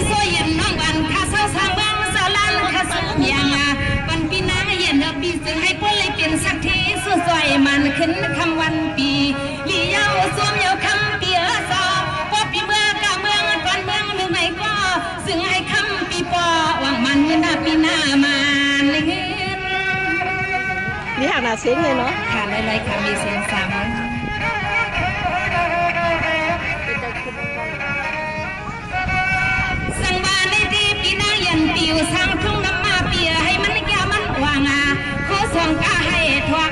โซเย็นน้องวันข้าเศร้าสร้างบ้างสาวลันข้าสู้เมียงวันปีหน้าเย็นปีซึ่งให้พ้นเลยเปลี่ยนสักทีสู้ซอยมันขึ้นคำวันปีลีเยาสวมเยาคำเปียซอพอปีเมื่อกะเมืองก่อนเมืองเมืองไหนก็ซึ่งให้คำปีปอหวังมันหน้าปีหน้ามาเงินมีหางหนาเสียงเลยเนาะค่ะหลายๆค่ะมีเสียงซ้ำสังวาในที่ปีหน้าเย็นปิวสร้างทุ่งน้ำมาเปียให้มันแก่มันวางขอส่งกาให้ทวก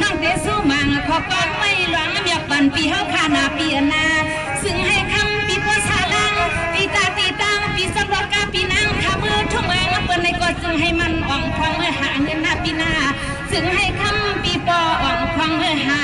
น้องเดสู้มังขอกอนไม่หลวงเมียปันปีเฮาขานาเปียนาซึ่งให้คำปีปัวชาลังปีตาตีตังปีสำรองกาปีนางขามือทุ่งเมืองเปิ้นในกอดซึ่งให้มันอ่องพองเมื่อหาเงินหน้าปีหน้าซึ่งให้คำปีปออ่องพองเมื่อหา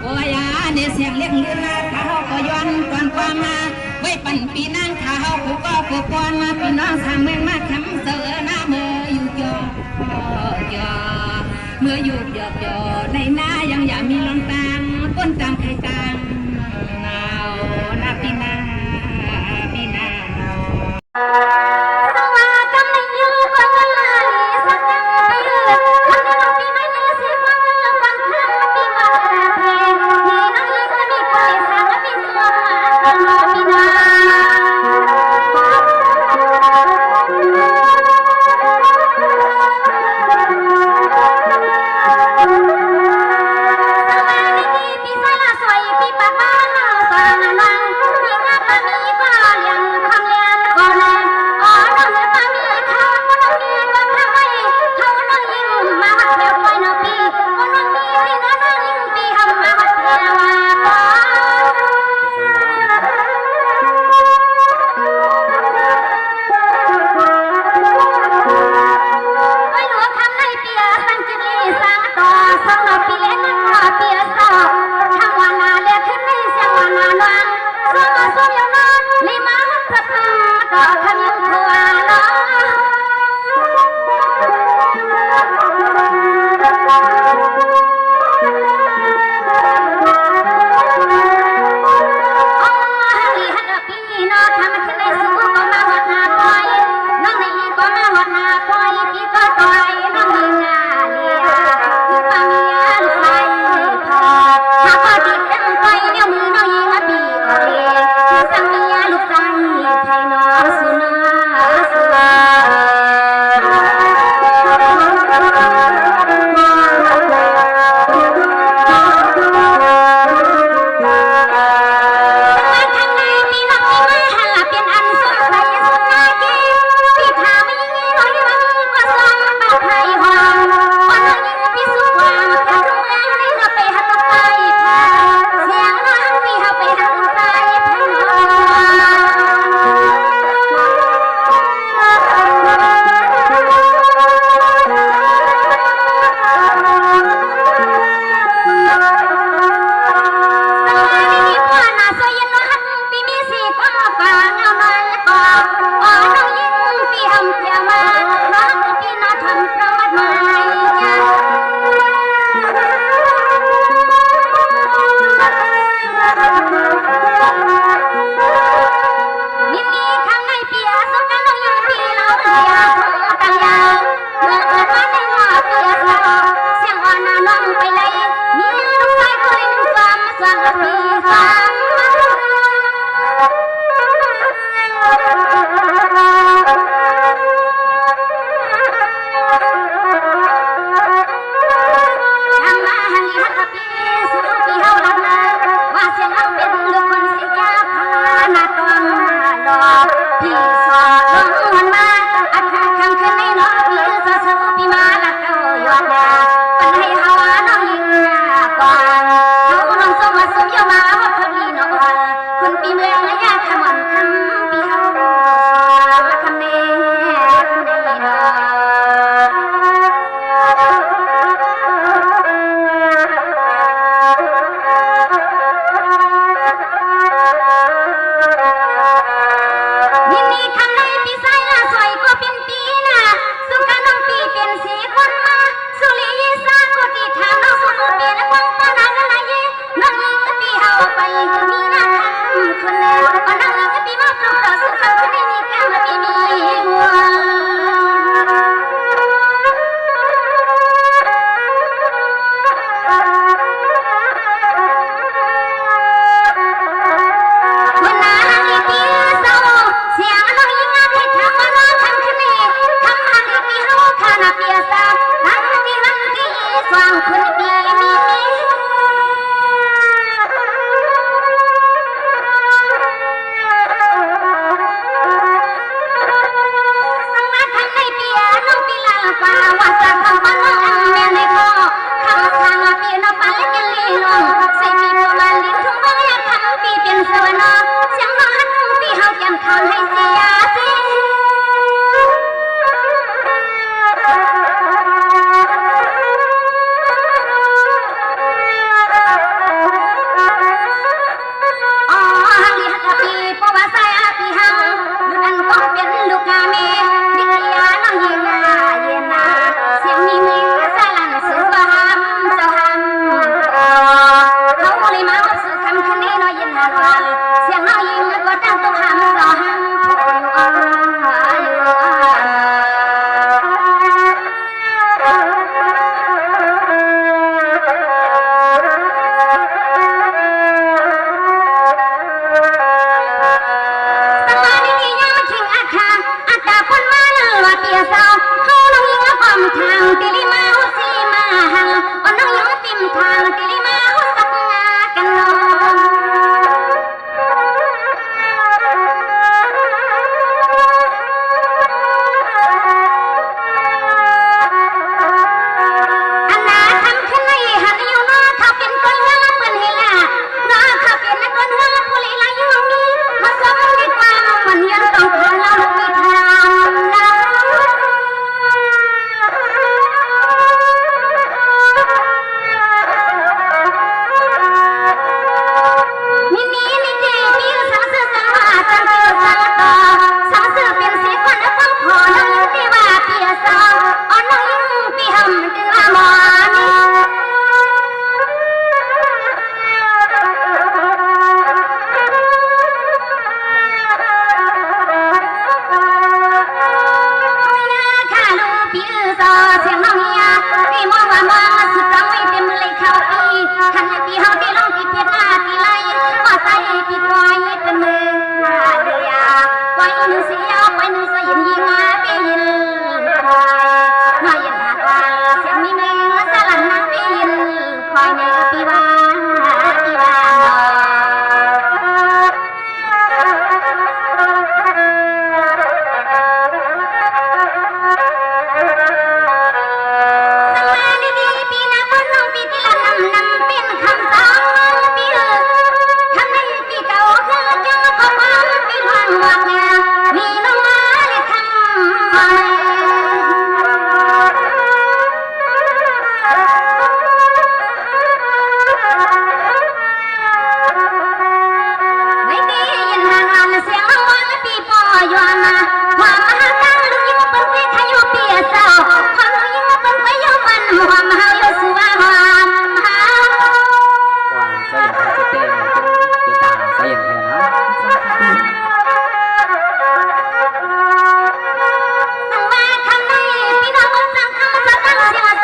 โอ้ยเนี่ยเสียงเลี้ยงเรือข้าเฮาก็ย้อนก่อนความมาไว้ปั่นปีนางข้าเฮาผู้ก็ผู้ปอนมาพี่น้องสร้างเมืองมาคำเสือหน้าเมื่ออยู่ยอยอเมื่ออยู่ยอยอในหน้ายังอย่ามีลอนตังก้นตังไข่ตังหนาวนาปีนาปีนาโ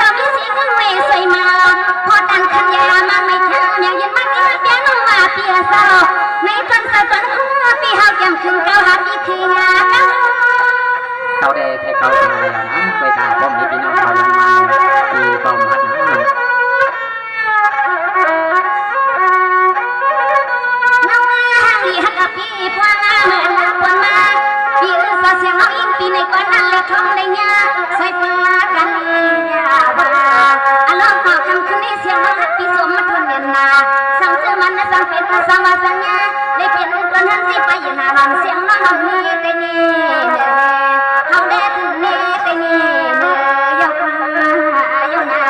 ก็มีสีก็เวสวยมาพอดันขันยามาไม่แค่อย่างยันมาที่เปียน้องมาเปียเศร้าในตอนสะตอนหัวปีเฮาแก้มขึ้นเก้าหาปีคืองาเก้า เขาได้แค่เขาทำอะไรนะไปตาป้อมนี้พี่น้องเขายังมาตีป้อมพัดนะน้องมาห่างดีฮักกับพี่พวงงาเมื่อลาพวงมาปีอื่นก็เสียงน้องอิงปีในก้อนนั้นเล็กทองในยาใส่ฟ้ากันยาบ้าอารมณ์ขอคำคืนนี้เสียงน้องหักปีสมมาทนเย็นนาสั่งเสื้อมันนะสั่งเป็นสั่งว่าสั่งยาได้เป็นตัวนั้นสิไปยืนหน้าลำเสียงน้องมีแต่นี่เฮาได้ถึงนี่แต่นี่เมื่อยกมาโยนา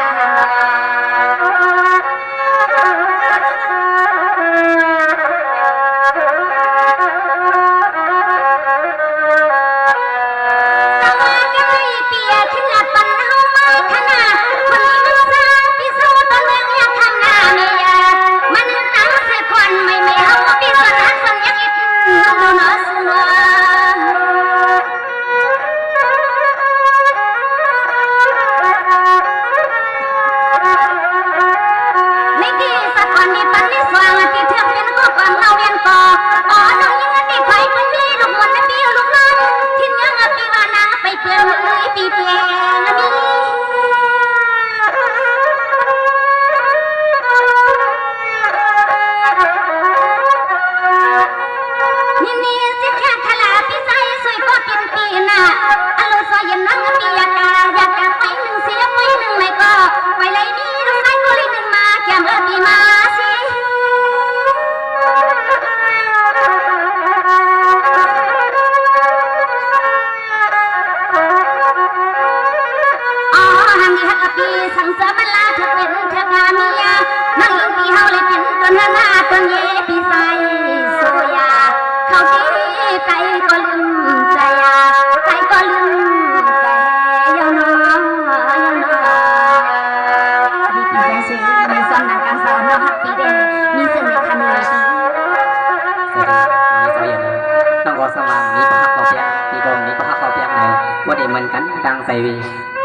ว่าได้เหมือนกันดังใส่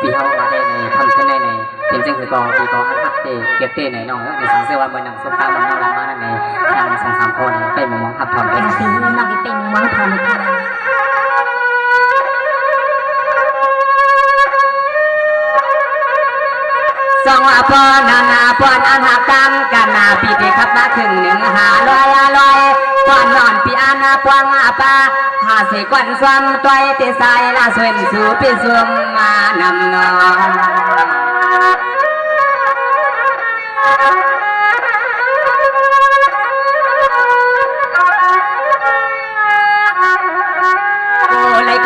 ปีเขามาได้ในทำเช่นในเป็นเช่นคือกองปีกองอันทักเตเก็บเต้ในน้องในสังเสว่าเมื่อนังสุภาพมันน่ารักมากนั่นในทางสองสามคนไปมองขับถอนไปปีน้องเป็นมองถอนค่ะสองว่าพอนาพอนอันหักตามกันนาปีที่ขับมาครึ่งหนึ่งหาลอยพอนนอนปีอานาพวงอาปาหาสิกวนสวมตัวเตสายลาสวนสู่ปีสวมมานำนอง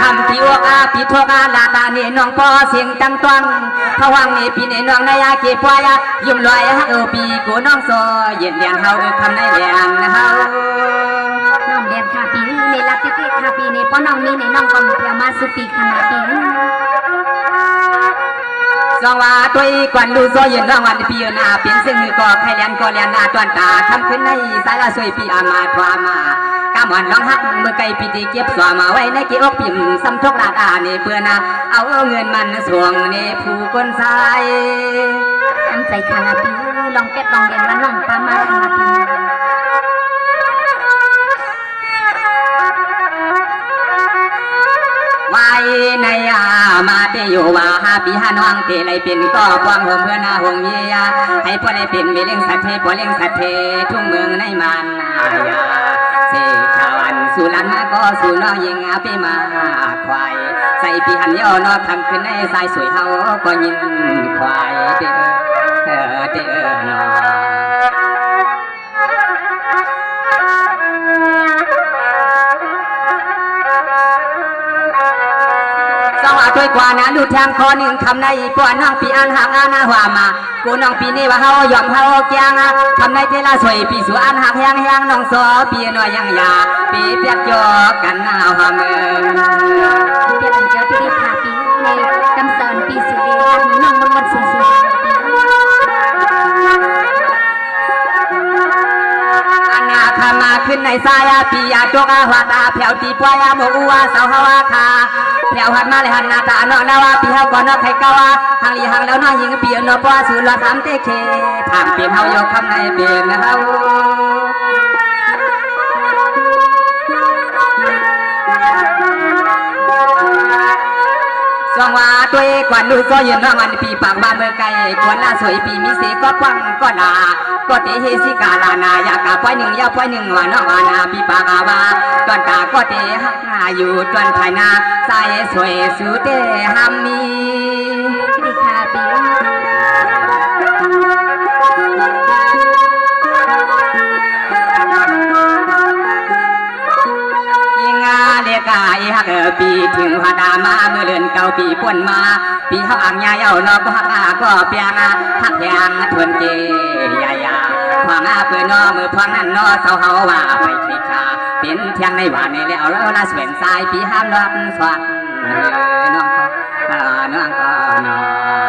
คำที่ว่าปีทวงลาตาเนี่น้องพ่อเสียงจังตวนพวังนี่ปีนี่น้องนายาเก็บไว้ยิ้มลอยฮะปีกูน้องโซเย็นเรียนเฮาคำในเรียนเฮาน้องเรียนค่ะปีในรักที่ค่ะปีนี้ป้อน้องมีในน้องก็มีเพียงมาสุปีขนาดปีสองว่าตัวกวนดูโซเย็นรางวัลปีหน้าเป็นซึ่งก็ใครเรียนก็เรียนหน้าตวนตาทำขึ้นในสายละสวยปีอามาทวามากำวันร้องฮักเมื่อไก่ปีที่เก็บสวมาไว้ในเกี่ยวปิ่มซ้ำทุกลาดาเนี่เพื่อนะเอาเงินมันสวงเนี่ผู้คนสายทำใจคาราปีลองเป็ดลองเรียนว่าน้องปามาคาราปีไว้ในมาเตอยู่ว่าหาปีหาน้องเตไรเป็นก็ความหัวเมื่อนาหงเยียให้พ่อได้เป็นวิเลี้ยงสัตว์เทพ่อเลี้ยงสัตว์เททุ่งเมืองในมันายาเสกชาวันสุรันมาก็สู่น้องยิงอาปีมาควายใส่ปีหันย่อนอคำขึ้นในสายสวยเฮาก็ยิงควายเด้อนอช่วยกว่านะดูแทงคอหนึ่งคำในปวนน้องปีอันหางอาณาหัวมากูน้องปีนี้ว่าเฮายอมเฮาแกงคำในเทลาสวยปีสุอันหักแหงน้องซอปีน้อยยังยาปีเปียกจอกันหน้าหัวเมืองเปียกจอปีขาปีในกำเสริญปีสุรีรักนี้น้องมันสีทำมาขึ้นในสายปียาจกอาหัวตาแผ่วตีปวายาโมอัวสาวฮาวาคา แถวหันมาเลยหันหน้าตาเนาะนาวาปีเฮาก่อนเนาะใครกาวาทางลีหังแล้วเนาะยิงปีเนาะป้าสูรอ3เตเคทางเปลี่ยนเฮายกคำในเปลี่ยนเฮาสองว่าตัวเอกวันดูก็ยืนน้องอันปีปากบานเมื่อไกลกวนหน้าสวยปีมีเสก็ปังก็นาก็เตเฮสิกาลานายากาป้อยหนึ่งยาป้อยหนึ่งว่าน้องอานาปีปากาวาตอนกาก็เตหักหาอยู่ตอนภายนาใส่สวยสูเตฮัมมีดีค่ะปีเด็กกายฮักปีถึงหัดามาเมื่อเดือนเก่าปีป่วนมาปีเขาอ่างยาเย้านอกก็ฮักอาก็เปียงฮักยางทวนเจยายาพองอาเปื่อนอมือพองนั่นนอเสาเฮาว่าไปคิดชาเป็นเทียงในวันในแล้วเราละเสวนสายปีห้ามรักสวัสดิ์น้องก็น้องก็น้อง